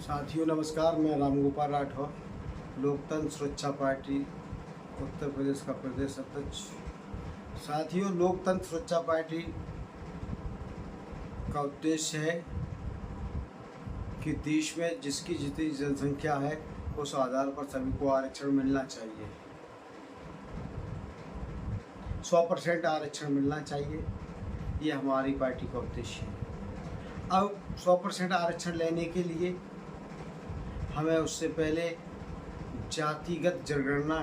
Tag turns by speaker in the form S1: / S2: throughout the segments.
S1: साथियों नमस्कार, मैं रामगोपाल राठौर, लोकतंत्र सुरक्षा पार्टी उत्तर प्रदेश का प्रदेश अध्यक्ष। साथियों, लोकतंत्र सुरक्षा पार्टी का उद्देश्य है कि देश में जिसकी जितनी जनसंख्या है उस आधार पर सभी को आरक्षण मिलना चाहिए। 100% आरक्षण मिलना चाहिए, ये हमारी पार्टी का उद्देश्य है। अब 100% आरक्षण लेने के लिए हमें उससे पहले जातिगत जनगणना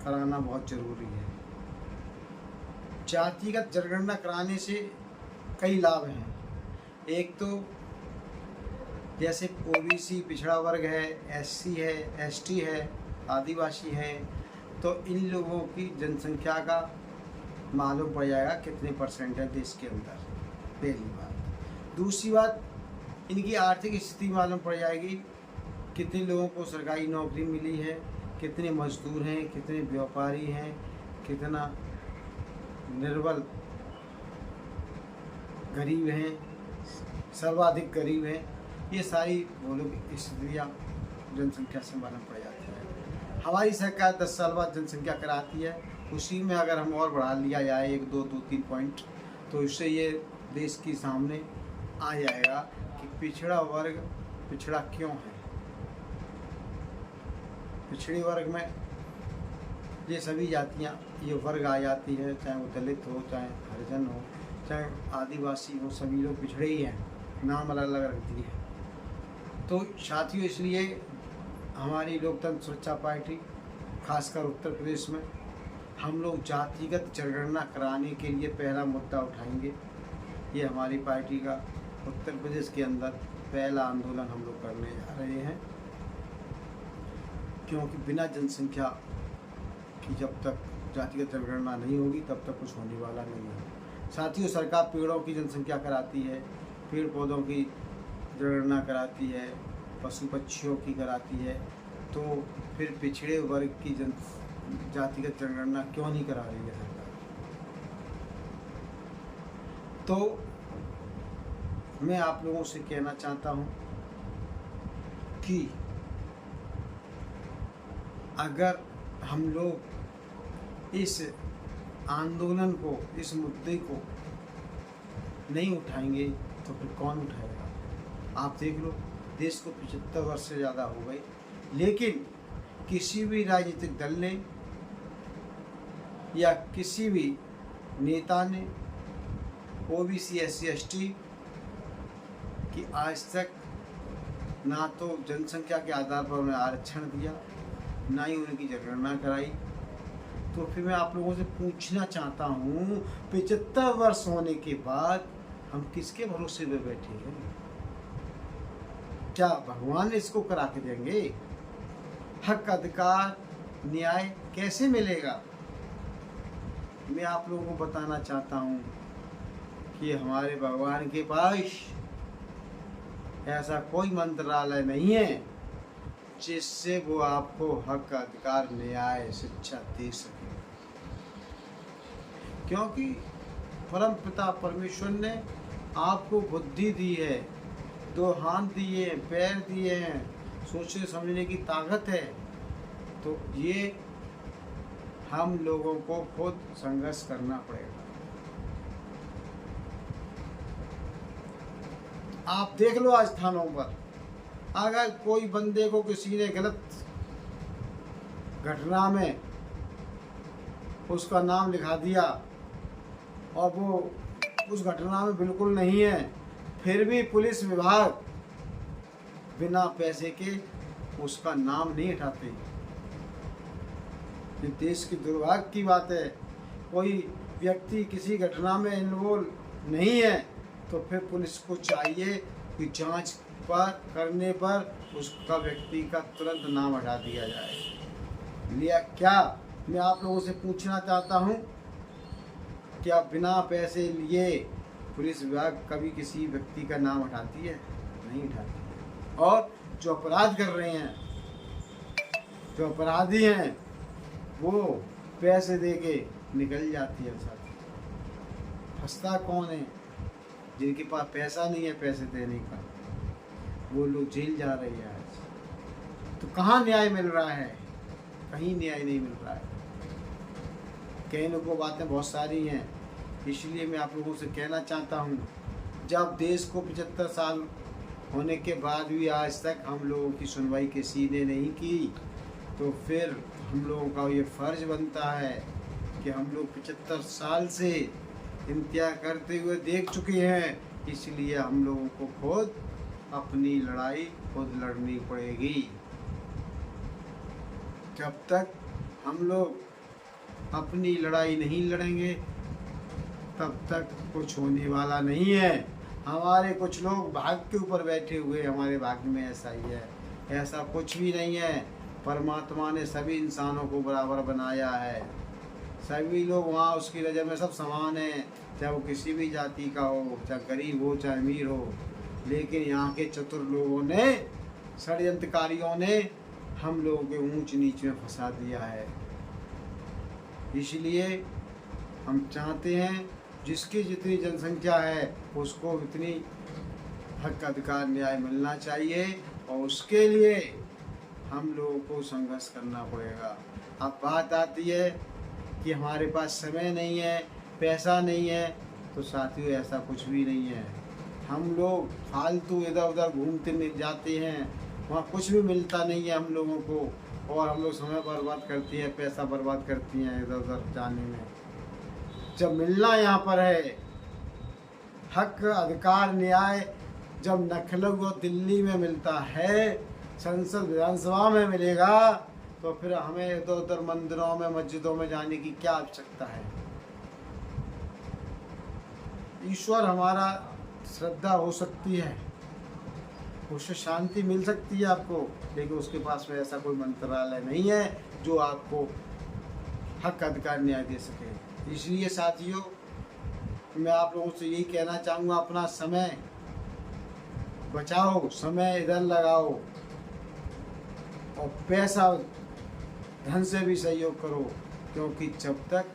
S1: कराना बहुत ज़रूरी है। जातिगत जनगणना कराने से कई लाभ हैं। एक तो जैसे ओबीसी पिछड़ा वर्ग है, एससी है, एसटी है, आदिवासी है, तो इन लोगों की जनसंख्या का मालूम पड़ जाएगा कितने % है देश के अंदर, पहली बात। दूसरी बात, इनकी आर्थिक स्थिति मालूम पड़ जाएगी, कितने लोगों को सरकारी नौकरी मिली है, कितने मजदूर हैं, कितने व्यापारी हैं, कितना निर्बल गरीब हैं, सर्वाधिक गरीब हैं। ये सारी भौगोलिक स्थितियाँ जनसंख्या से मालूम पड़ जाती है। हमारी सरकार 10 साल बाद जनसंख्या कराती है, उसी में अगर हम और बढ़ा लिया जाए 1, 2, 3 पॉइंट, तो इससे ये देश के सामने आ जाएगा कि पिछड़ा वर्ग पिछड़ा क्यों है। पिछड़े वर्ग में ये सभी जातियाँ, ये वर्ग आ जाती है, चाहे वो दलित हो, चाहे हरिजन हो, चाहे आदिवासी हो, सभी लोग पिछड़े ही हैं, नाम अलग अलग रख दिए हैं। तो साथियों, इसलिए हमारी लोकतंत्र सुरक्षा पार्टी खासकर उत्तर प्रदेश में हम लोग जातिगत जनगणना कराने के लिए पहला मुद्दा उठाएंगे। ये हमारी पार्टी का उत्तर प्रदेश के अंदर पहला आंदोलन हम लोग करने जा रहे हैं, क्योंकि बिना जनसंख्या की जब तक जातिगत जनगणना नहीं होगी तब तक कुछ होने वाला नहीं है। साथियों, सरकार पेड़ों की जनसंख्या कराती है, पेड़ पौधों की जनगणना कराती है, पशु पक्षियों की कराती है, तो फिर पिछड़े वर्ग की जातिगत जनगणना क्यों नहीं करा रही है सरकार? तो मैं आप लोगों से कहना चाहता हूँ कि अगर हम लोग इस आंदोलन को, इस मुद्दे को नहीं उठाएंगे तो फिर कौन उठाएगा? आप देख लो, देश को 75 वर्ष से ज़्यादा हो गए, लेकिन किसी भी राजनीतिक दल ने या किसी भी नेता ने ओबीसी SC ST की आज तक ना तो जनसंख्या के आधार पर उन्हें आरक्षण दिया, ना ही उनकी जनगणना कराई। तो फिर मैं आप लोगों से पूछना चाहता हूँ, 75 वर्ष होने के बाद हम किसके भरोसे में बैठे हैं? क्या भगवान इसको करा के देंगे? हक, अधिकार, न्याय कैसे मिलेगा? मैं आप लोगों को बताना चाहता हूँ कि हमारे भगवान के पास ऐसा कोई मंत्रालय नहीं है जिससे वो आपको हक, अधिकार, न्याय, शिक्षा दे सके, क्योंकि परम पिता परमेश्वर ने आपको बुद्धि दी है, 2 हाथ दिए हैं, पैर दिए हैं, सोचने समझने की ताकत है। तो ये हम लोगों को खुद संघर्ष करना पड़ेगा। आप देख लो, आज थानों पर अगर कोई बंदे को किसी ने गलत घटना में उसका नाम लिखा दिया और वो उस घटना में बिल्कुल नहीं है, फिर भी पुलिस विभाग बिना पैसे के उसका नाम नहीं हटाते। ये देश की दुर्भाग्य की बात है। कोई व्यक्ति किसी घटना में इन्वॉल्व नहीं है तो फिर पुलिस को चाहिए कि जांच करने पर उसका व्यक्ति का तुरंत नाम हटा दिया जाए। लिया क्या? मैं आप लोगों से पूछना चाहता हूं, क्या बिना पैसे लिए पुलिस विभाग कभी किसी व्यक्ति का नाम हटाती है? नहीं हटाती। और जो अपराध कर रहे हैं, जो अपराधी हैं, वो पैसे दे के निकल जाती है। साथ फंसता कौन है? जिनके पास पैसा नहीं है पैसे देने का, वो लोग जेल जा रहे हैं आज। तो कहाँ न्याय मिल रहा है? कहीं न्याय नहीं मिल रहा है। कहने को बातें बहुत सारी हैं, इसलिए मैं आप लोगों से कहना चाहता हूँ, जब देश को 75 साल होने के बाद भी आज तक हम लोगों की सुनवाई किसी ने नहीं की, तो फिर हम लोगों का ये फ़र्ज़ बनता है कि हम लोग 75 साल से इंतजार करते हुए देख चुके हैं, इसलिए हम लोगों को खुद अपनी लड़ाई खुद लड़नी पड़ेगी। जब तक हम लोग अपनी लड़ाई नहीं लड़ेंगे तब तक कुछ होने वाला नहीं है। हमारे कुछ लोग भाग्य के ऊपर बैठे हुए, हमारे भाग्य में ऐसा ही है, ऐसा कुछ भी नहीं है। परमात्मा ने सभी इंसानों को बराबर बनाया है, सभी लोग वहाँ उसकी नज़र में सब समान हैं, चाहे वो किसी भी जाति का हो, चाहे गरीब हो चाहे अमीर हो। लेकिन यहाँ के चतुर लोगों ने, षड्यंत्रकारियों ने हम लोगों के ऊंच नीच में फंसा दिया है। इसलिए हम चाहते हैं जिसकी जितनी जनसंख्या है उसको उतनी हक अधिकार न्याय मिलना चाहिए, और उसके लिए हम लोगों को संघर्ष करना पड़ेगा। अब बात आती है कि हमारे पास समय नहीं है, पैसा नहीं है, तो साथियों ऐसा कुछ भी नहीं है। हम लोग फालतू इधर उधर घूमते जाते हैं, वहाँ कुछ भी मिलता नहीं है हम लोगों को, और हम लोग समय बर्बाद करती हैं, पैसा बर्बाद करती हैं इधर उधर जाने में। जब मिलना यहाँ पर है हक अधिकार न्याय, जब लखनऊ और दिल्ली में मिलता है, संसद विधानसभा में मिलेगा, तो फिर हमें इधर उधर मंदिरों में मस्जिदों में जाने की क्या आवश्यकता है? ईश्वर हमारा श्रद्धा हो सकती है, उससे शांति मिल सकती है आपको, लेकिन उसके पास में ऐसा कोई मंत्रालय नहीं है जो आपको हक अधिकार न्याय दे सके। इसलिए साथियों मैं आप लोगों से यही कहना चाहूँगा, अपना समय बचाओ, समय इधर लगाओ, और पैसा धन से भी सहयोग करो, क्योंकि जब तक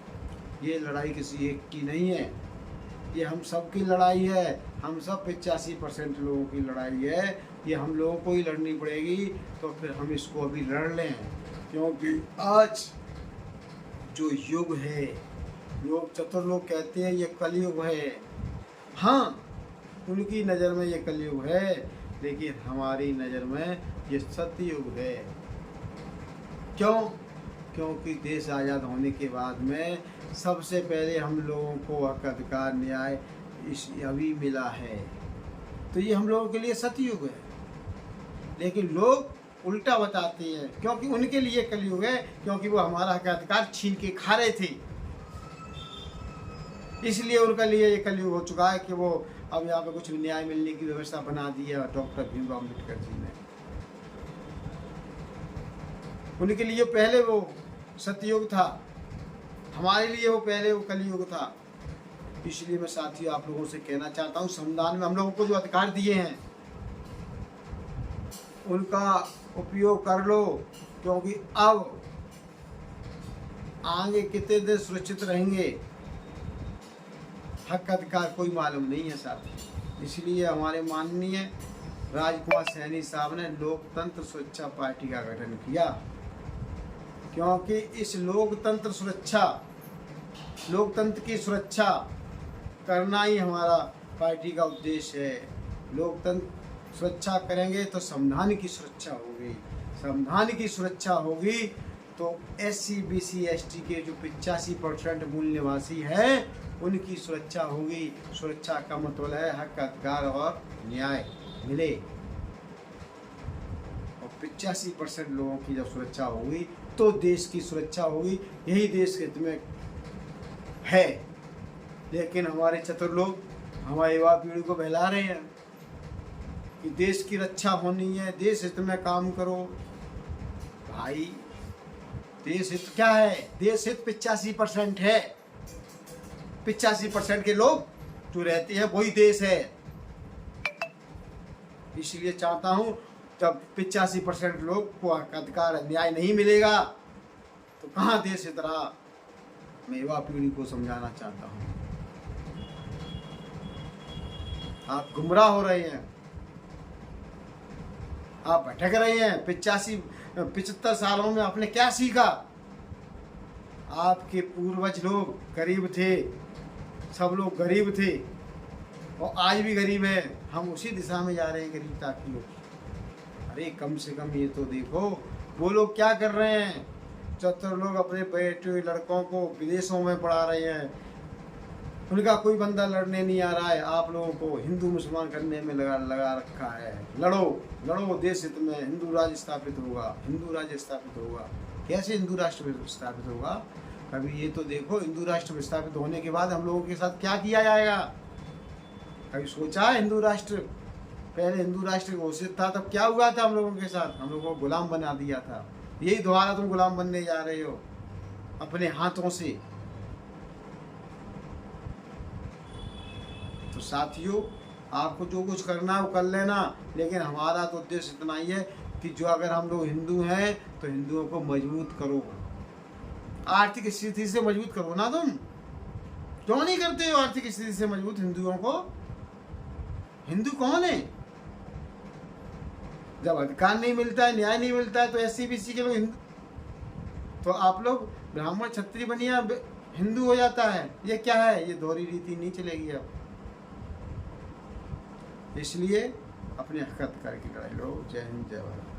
S1: ये लड़ाई किसी एक की नहीं है, ये हम सब की लड़ाई है। हम सब 85% लोगों की लड़ाई है, ये हम लोगों को ही लड़नी पड़ेगी। तो फिर हम इसको अभी लड़ लें, क्योंकि आज जो युग है, लोग चतुर लोग कहते हैं ये कलयुग है। हाँ, उनकी नज़र में ये कलयुग है, लेकिन हमारी नज़र में ये सतयुग है। क्यों? क्योंकि देश आज़ाद होने के बाद में सबसे पहले हम लोगों को हक अधिकार न्याय इस अभी मिला है, तो ये हम लोगों के लिए सतयुग है। लेकिन लोग उल्टा बताते हैं, क्योंकि उनके लिए कलयुग है, क्योंकि वो हमारा हक अधिकार छीन के खा रहे थे, इसलिए उनके लिए ये कलयुग हो चुका है कि वो अब यहाँ पे कुछ न्याय मिलने की व्यवस्था बना दी है डॉक्टर भीमराव अम्बेडकर जी ने। उनके लिए पहले वो सतयुग था, हमारे लिए वो पहले वो कलयुग था। इसलिए मैं साथियों आप लोगों से कहना चाहता हूँ, संविधान में हम लोगों को जो अधिकार दिए हैं उनका उपयोग कर लो, क्योंकि अब आगे कितने दिन सुरक्षित रहेंगे हक अधिकार कोई मालूम नहीं है साहब। इसलिए हमारे माननीय राजकुमार सैनी साहब ने लोकतंत्र सुरक्षा पार्टी का गठन किया, क्योंकि इस लोकतंत्र की सुरक्षा करना ही हमारा पार्टी का उद्देश्य है। लोकतंत्र सुरक्षा करेंगे तो संविधान की सुरक्षा होगी, संविधान की सुरक्षा होगी तो SC BC ST के जो 85% मूल निवासी हैं उनकी सुरक्षा होगी। सुरक्षा का मतलब है हक अधिकार और न्याय मिले, और 85% लोगों की जब सुरक्षा होगी तो देश की सुरक्षा होगी, यही देश के हित में है। लेकिन हमारे चतुर लोग हमारे युवा पीढ़ी को बहला रहे हैं कि देश की रक्षा होनी है, देश हित में काम करो। भाई देश हित क्या है? देश हित 85% है, 85% के लोग जो रहते हैं वही देश है। इसलिए चाहता हूं जब 85% लोग को अधिकार न्याय नहीं मिलेगा तो कहाँ देश हित रहा। मैं युवा पीढ़ी को समझाना चाहता हूं, आप गुमराह हो रहे हैं। आप भटक रहे हैं। 75 सालों में आपने क्या सीखा? आपके पूर्वज लोग गरीब थे, सब लोग गरीब थे और आज भी गरीब है। हम उसी दिशा में जा रहे हैं, गरीबता की ओर। अरे कम से कम ये तो देखो, वो लोग क्या कर रहे हैं। चतुर लोग अपने बेटे लड़कों को विदेशों में पढ़ा रहे हैं, उनका कोई बंदा लड़ने नहीं आ रहा है। आप लोगों को हिंदू मुसलमान करने में लगा रखा है। लड़ो लड़ो, देश हित में हिंदू राज्य स्थापित होगा, हिंदू राज्य स्थापित होगा। कैसे हिंदू राष्ट्र स्थापित होगा? कभी ये तो देखो, हिंदू राष्ट्र स्थापित होने के बाद हम लोगों के साथ क्या किया जाएगा? कभी सोचा है? हिंदू राष्ट्र, पहले हिंदू राष्ट्र घोषित था तब क्या हुआ था हम लोगों के साथ? हम लोगों को गुलाम बना दिया था। यही दोबारा तुम गुलाम बनने जा रहे हो अपने हाथों से। तो साथियों, आपको जो कुछ करना है वो कर लेना, लेकिन हमारा तो उद्देश्य इतना ही है कि जो अगर हम लोग हिंदू हैं तो हिंदुओं को मजबूत करो, आर्थिक स्थिति से मजबूत करो ना। तुम क्यों नहीं करते हो आर्थिक स्थिति से मजबूत हिंदुओं को? हिंदू कौन है? जब अधिकार नहीं मिलता है, न्याय नहीं मिलता है, तो SC/BC के लोग हिंदू, तो आप लोग ब्राह्मण क्षत्रिय बनिया हिंदू हो जाता है। ये क्या है? ये दोहरी रीति नहीं चलेगी अब। इसलिए अपने हक करके लड़ाई लो। जय हिंद, जय भारत।